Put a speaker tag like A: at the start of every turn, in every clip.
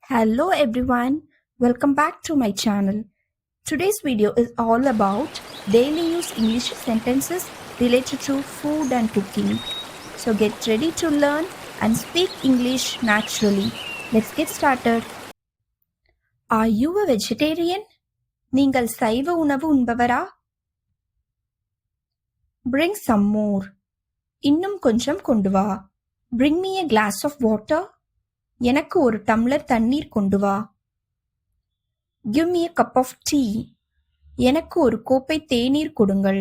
A: Hello everyone, welcome back to my channel. Today's video is all about daily use English sentences related to food and cooking. So get ready to learn and speak English naturally. Let's get started. Are you a vegetarian? நீங்கள் சைவ உணவு உண்பவரா? Bring some more. இன்னும் கொஞ்சம் கொண்டு வா. Bring me a glass of water. எனக்கு ஒரு tumbler தண்ணீர் கொண்டு வா. Give me a cup of tea. எனக்கு ஒரு கோப்பை தேநீர் கொடுங்கள்.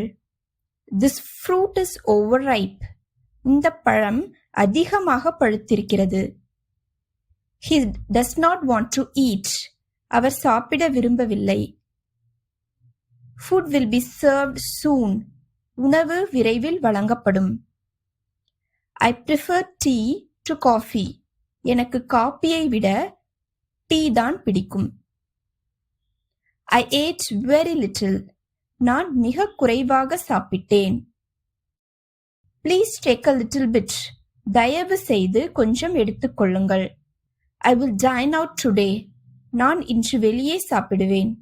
A: This fruit is overripe. இந்த பழம் அதிகமாக பழுத்திருக்கிறது. He does not want to eat. அவர் சாப்பிட விரும்பவில்லை. Food will be served soon. உணவு விரைவில் வழங்கப்படும். I prefer tea to coffee. எனக்கு காப்பியை விட டீ தான் பிடிக்கும். I ate very little. நான் மிக குறைவாக சாப்பிட்டேன். Please take a little bit. தயவு செய்து கொஞ்சம் எடுத்துக்கொள்ளுங்கள். I will dine out today. நான் இன்று வெளியே சாப்பிடுவேன்.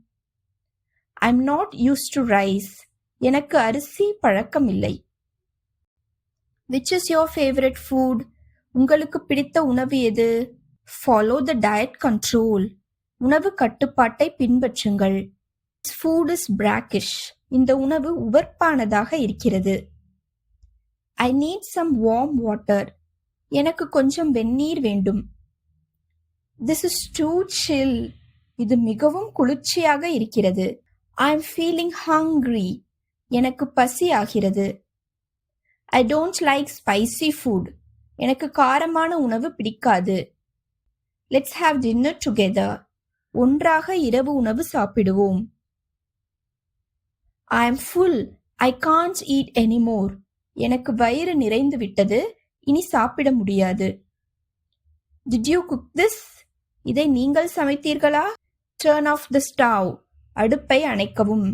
A: I'm not used to rice. எனக்கு அரிசி பழக்கமில்லை. Which is your favorite food? உங்களுக்கு பிடித்த உணவு எது? Follow the diet control. உணவு கட்டுப்பாட்டை பின்பற்றுங்கள். This food is brackish. இந்த உணவு உவர்ப்பானதாக இருக்கிறது. I need some warm water. எனக்கு கொஞ்சம் வெந்நீர் வேண்டும். This is too chill. இது மிகவும் குளிர்ச்சியாக இருக்கிறது. I am feeling hungry. எனக்கு பசி ஆகிறது. I don't like spicy food. எனக்கு காரமான உணவு பிடிக்காது. Let's have dinner together. ஒன்றாக இரவு உணவு சாப்பிடுவோம். I am full. I can't eat anymore. எனக்கு வயிறு நிறைந்து விட்டது. இனி சாப்பிட முடியாது. Did you cook this? இதை நீங்கள் சமைத்தீர்களா? Turn off the stove. அடுப்பை அணைக்கவும்.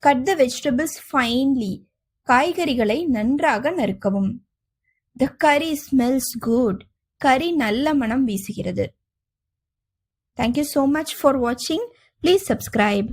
A: Cut the vegetables finely. காய்கறிகளை நன்றாக நறுக்கவும். The curry smells good. கறி நல்ல மணம் வீசுகிறது. Thank you so much for watching. Please subscribe.